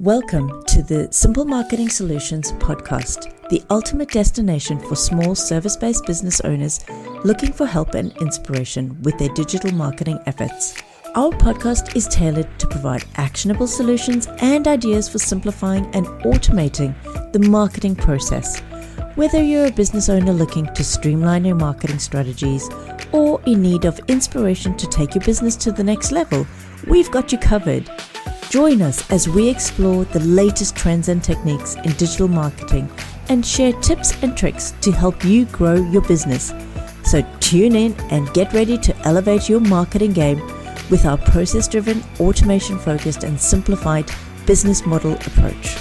Welcome to the Simple Marketing Solutions podcast, the ultimate destination for small service-based business owners looking for help and inspiration with their digital marketing efforts. Our podcast is tailored to provide actionable solutions and ideas for simplifying and automating the marketing process. Whether you're a business owner looking to streamline your marketing strategies or in need of inspiration to take your business to the next level, we've got you covered. Join us as we explore the latest trends and techniques in digital marketing and share tips and tricks to help you grow your business. So tune in and get ready to elevate your marketing game with our process-driven, automation-focused and simplified business model approach.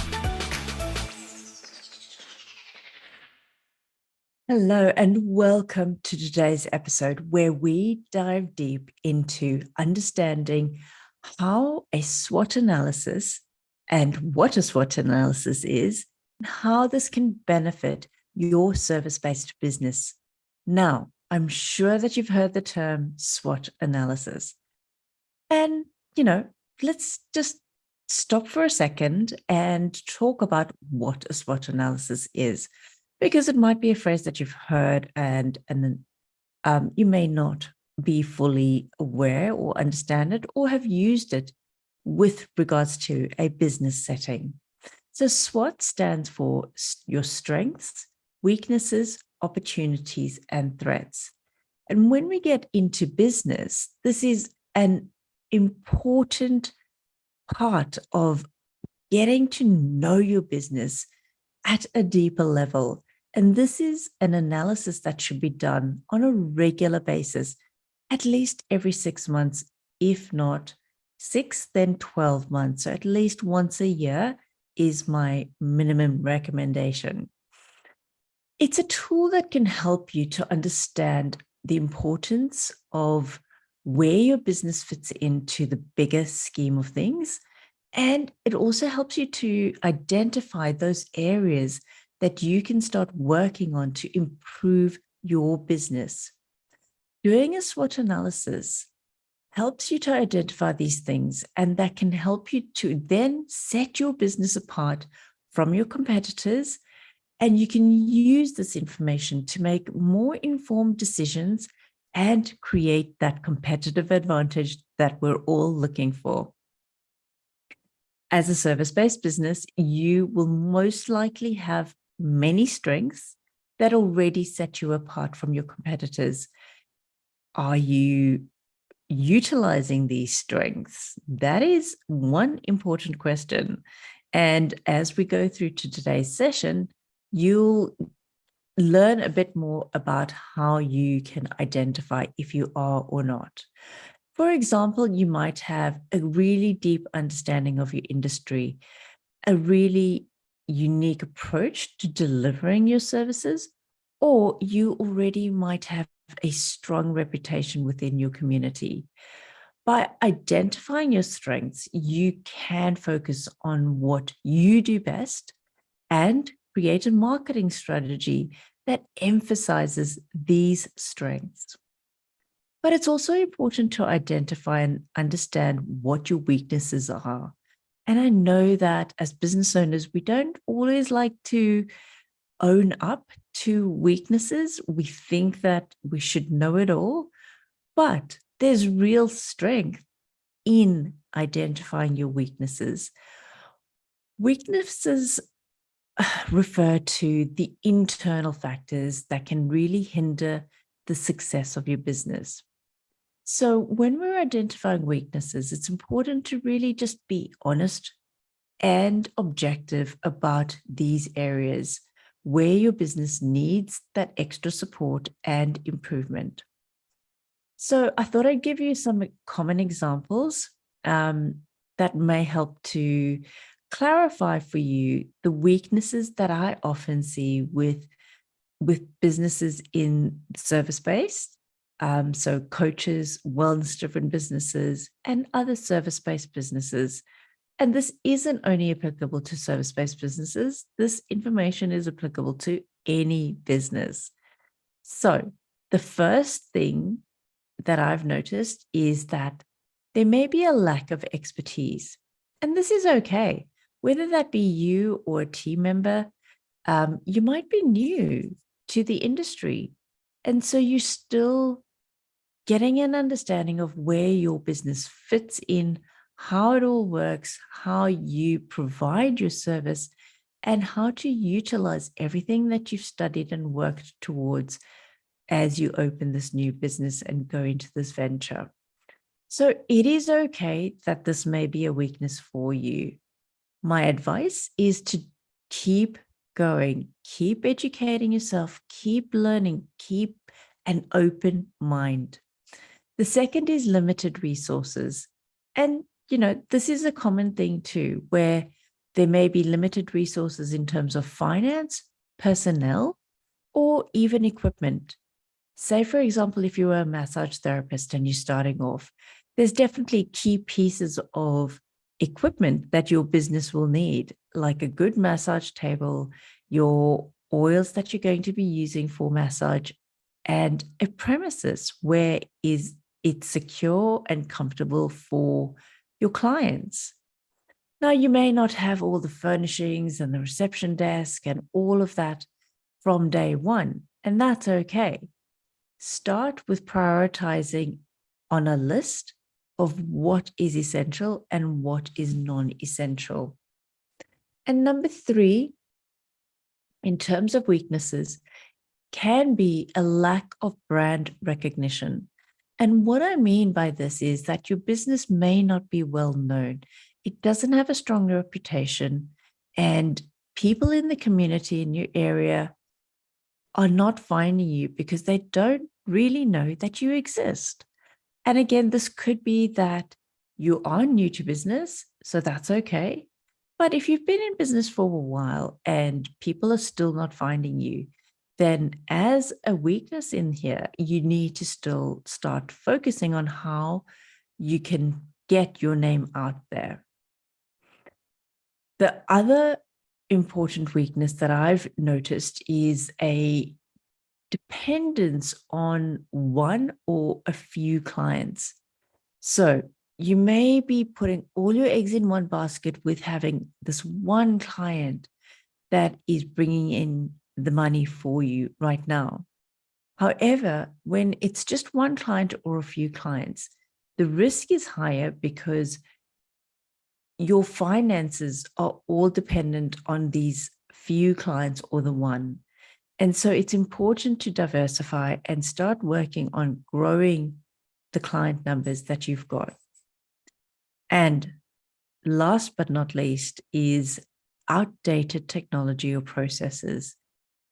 Hello and welcome to today's episode where we dive deep into understanding how a SWOT analysis and what a SWOT analysis is, and how this can benefit your service-based business. Now, I'm sure that you've heard the term SWOT analysis. And, let's just stop for a second and talk about what a SWOT analysis is, because it might be a phrase that you've heard and you may not be fully aware or understand it or have used it with regards to a business setting. So SWOT stands for your strengths, weaknesses, opportunities, and threats. And when we get into business, this is an important part of getting to know your business at a deeper level. And this is an analysis that should be done on a regular basis, at least every 6 months, if not 6, then 12 months. So at least once a year is my minimum recommendation. It's a tool that can help you to understand the importance of where your business fits into the bigger scheme of things. And it also helps you to identify those areas that you can start working on to improve your business. Doing a SWOT analysis helps you to identify these things, and that can help you to then set your business apart from your competitors. And you can use this information to make more informed decisions and create that competitive advantage that we're all looking for. As a service-based business, you will most likely have many strengths that already set you apart from your competitors. Are you utilizing these strengths? That is one important question. And as we go through to today's session, you'll learn a bit more about how you can identify if you are or not. For example, you might have a really deep understanding of your industry, a really unique approach to delivering your services, or you already might have a strong reputation within your community. By identifying your strengths, you can focus on what you do best and create a marketing strategy that emphasizes these strengths. But it's also important to identify and understand what your weaknesses are. And I know that as business owners, we don't always like to own up to weaknesses. We think that we should know it all, but there's real strength in identifying your weaknesses. Weaknesses refer to the internal factors that can really hinder the success of your business. So when we're identifying weaknesses, it's important to really just be honest and objective about these areas where your business needs that extra support and improvement. So I thought I'd give you some common examples that may help to clarify for you the weaknesses that I often see with businesses in service-based, so coaches, wellness-driven businesses, and other service-based businesses. And this isn't only applicable to service-based businesses. This information is applicable to any business. So the first thing that I've noticed is that there may be a lack of expertise. And this is okay. Whether that be you or a team member, you might be new to the industry. And so you're still getting an understanding of where your business fits in, how it all works, how you provide your service, and how to utilize everything that you've studied and worked towards as you open this new business and go into this venture. So it is okay that this may be a weakness for you. My advice is to keep going, keep educating yourself, keep learning, keep an open mind. The second is limited resources. And, this is a common thing too, where there may be limited resources in terms of finance, personnel, or even equipment. Say, for example, if you were a massage therapist and you're starting off, there's definitely key pieces of equipment that your business will need, like a good massage table, your oils that you're going to be using for massage, and a premises where is it secure and comfortable for your clients. Now, you may not have all the furnishings and the reception desk and all of that from day one, and that's okay. Start with prioritizing on a list of what is essential and what is non-essential. And number 3, in terms of weaknesses, can be a lack of brand recognition. And what I mean by this is that your business may not be well known. It doesn't have a strong reputation, and people in the community in your area are not finding you because they don't really know that you exist. And again, this could be that you are new to business, so that's okay. But if you've been in business for a while and people are still not finding you, then as a weakness in here, you need to still start focusing on how you can get your name out there. The other important weakness that I've noticed is a dependence on one or a few clients. So you may be putting all your eggs in one basket with having this one client that is bringing in the money for you right now. However, when it's just one client or a few clients, the risk is higher because your finances are all dependent on these few clients or the one. And so it's important to diversify and start working on growing the client numbers that you've got. And last but not least is outdated technology or processes.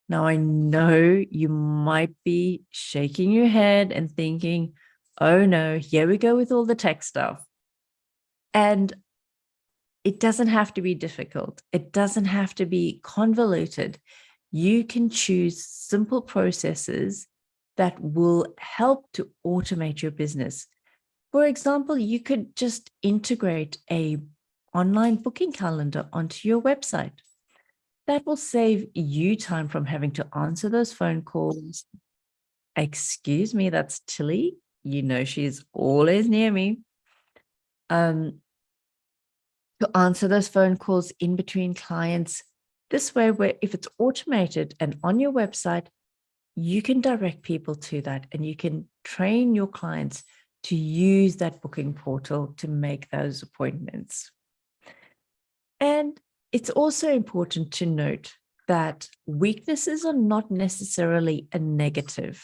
Now, I know you might be shaking your head and thinking, oh no, here we go with all the tech stuff. And it doesn't have to be difficult. It doesn't have to be convoluted. You can choose simple processes that will help to automate your business. For example, you could just integrate an online booking calendar onto your website. That will save you time from having to answer those phone calls. Excuse me, that's Tilly. You know she's always near me. To answer those phone calls in between clients. This way, where if it's automated and on your website, you can direct people to that and you can train your clients to use that booking portal to make those appointments. And it's also important to note that weaknesses are not necessarily a negative.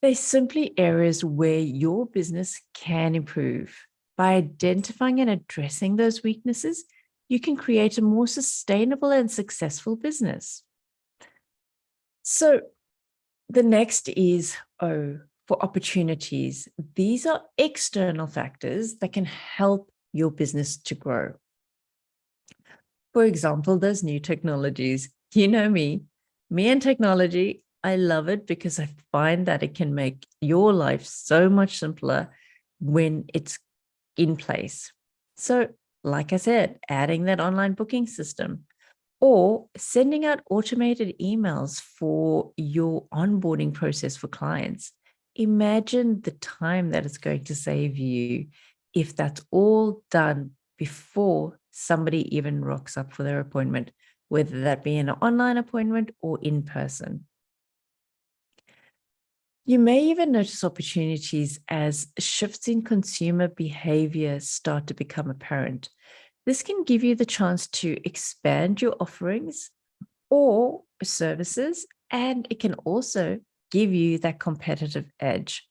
They're simply areas where your business can improve. By identifying and addressing those weaknesses, you can create a more sustainable and successful business. So the next is O, for opportunities. These are external factors that can help your business to grow. For example, those new technologies. You know me and technology. I love it because I find that it can make your life so much simpler when it's in place. So, like I said, adding that online booking system, or sending out automated emails for your onboarding process for clients. Imagine the time that it's going to save you if that's all done before somebody even rocks up for their appointment, whether that be an online appointment or in person. You may even notice opportunities as shifts in consumer behavior start to become apparent. This can give you the chance to expand your offerings or services, and it can also give you that competitive edge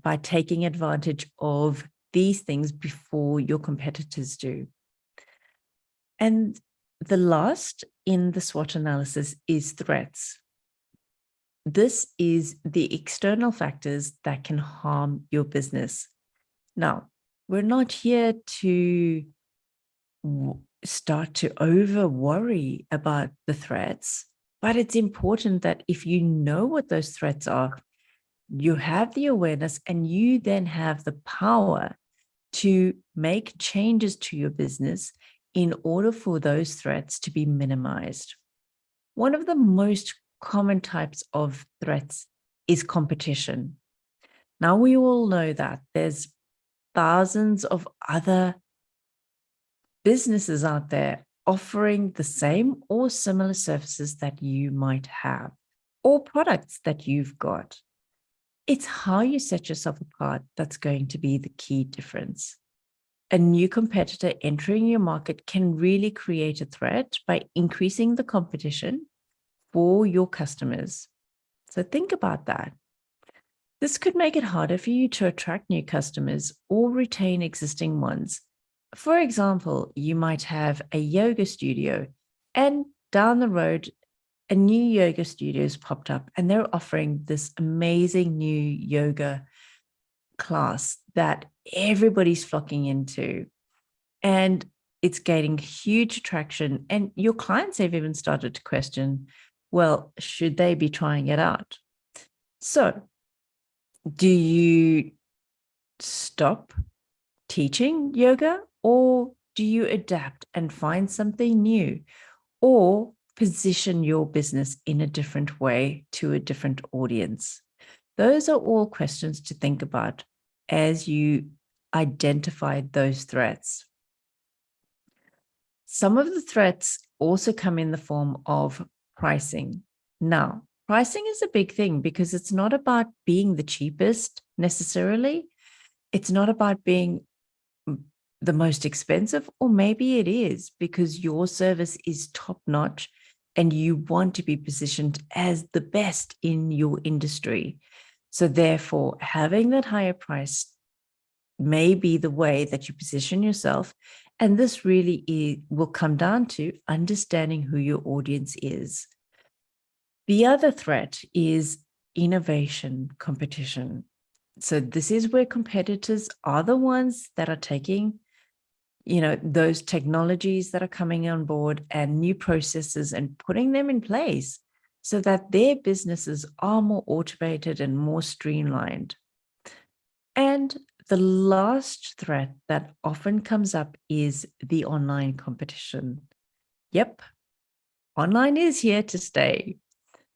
by taking advantage of these things before your competitors do. And the last in the SWOT analysis is threats. This is the external factors that can harm your business. Now, we're not here to start to over worry about the threats, but it's important that if you know what those threats are, you have the awareness and you then have the power to make changes to your business in order for those threats to be minimized. One of the most common types of threats is competition. Now, we all know that there's thousands of other businesses out there offering the same or similar services that you might have, or products that you've got. It's how you set yourself apart that's going to be the key difference. A new competitor entering your market can really create a threat by increasing the competition for your customers. So think about that. This could make it harder for you to attract new customers or retain existing ones. For example, you might have a yoga studio, and down the road, a new yoga studio has popped up and they're offering this amazing new yoga class that everybody's flocking into. And it's gaining huge traction. And your clients have even started to question, well, should they be trying it out? So, do you stop teaching yoga, or do you adapt and find something new, or position your business in a different way to a different audience? Those are all questions to think about as you identify those threats. Some of the threats also come in the form of pricing. Now, pricing is a big thing because it's not about being the cheapest necessarily. It's not about being the most expensive, or maybe it is because your service is top notch and you want to be positioned as the best in your industry. So therefore, having that higher price may be the way that you position yourself. And this really will come down to understanding who your audience is. The other threat is innovation competition. So this is where competitors are the ones that are taking, those technologies that are coming on board and new processes and putting them in place so that their businesses are more automated and more streamlined. And the last threat that often comes up is the online competition. Yep, online is here to stay.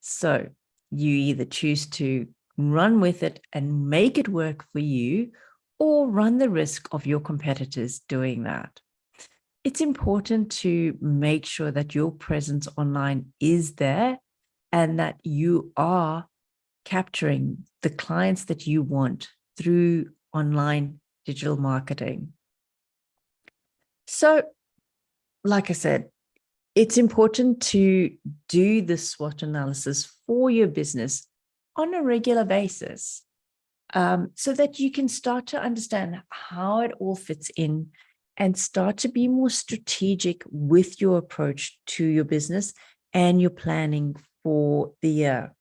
So you either choose to run with it and make it work for you, or run the risk of your competitors doing that. It's important to make sure that your presence online is there and that you are capturing the clients that you want through online digital marketing. So, like I said, it's important to do the SWOT analysis for your business on a regular basis, so that you can start to understand how it all fits in and start to be more strategic with your approach to your business and your planning for the year.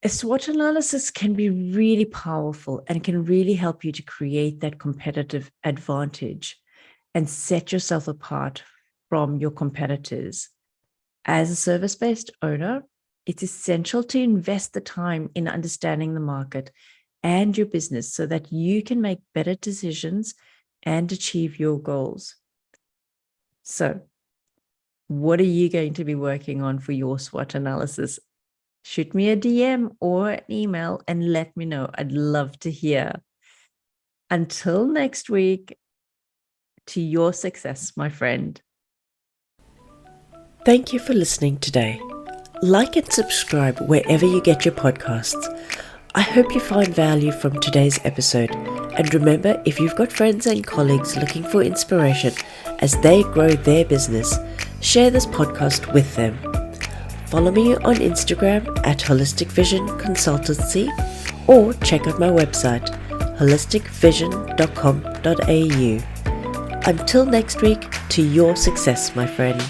A SWOT analysis can be really powerful and can really help you to create that competitive advantage and set yourself apart from your competitors. As a service-based owner, it's essential to invest the time in understanding the market and your business so that you can make better decisions and achieve your goals. So, what are you going to be working on for your SWOT analysis? Shoot me a DM or an email and let me know. I'd love to hear. Until next week, to your success, my friend. Thank you for listening today. Like and subscribe wherever you get your podcasts. I hope you find value from today's episode. And remember, if you've got friends and colleagues looking for inspiration as they grow their business, share this podcast with them. Follow me on Instagram at Holistic Vision Consultancy or check out my website holisticvision.com.au. Until next week, to your success, my friend.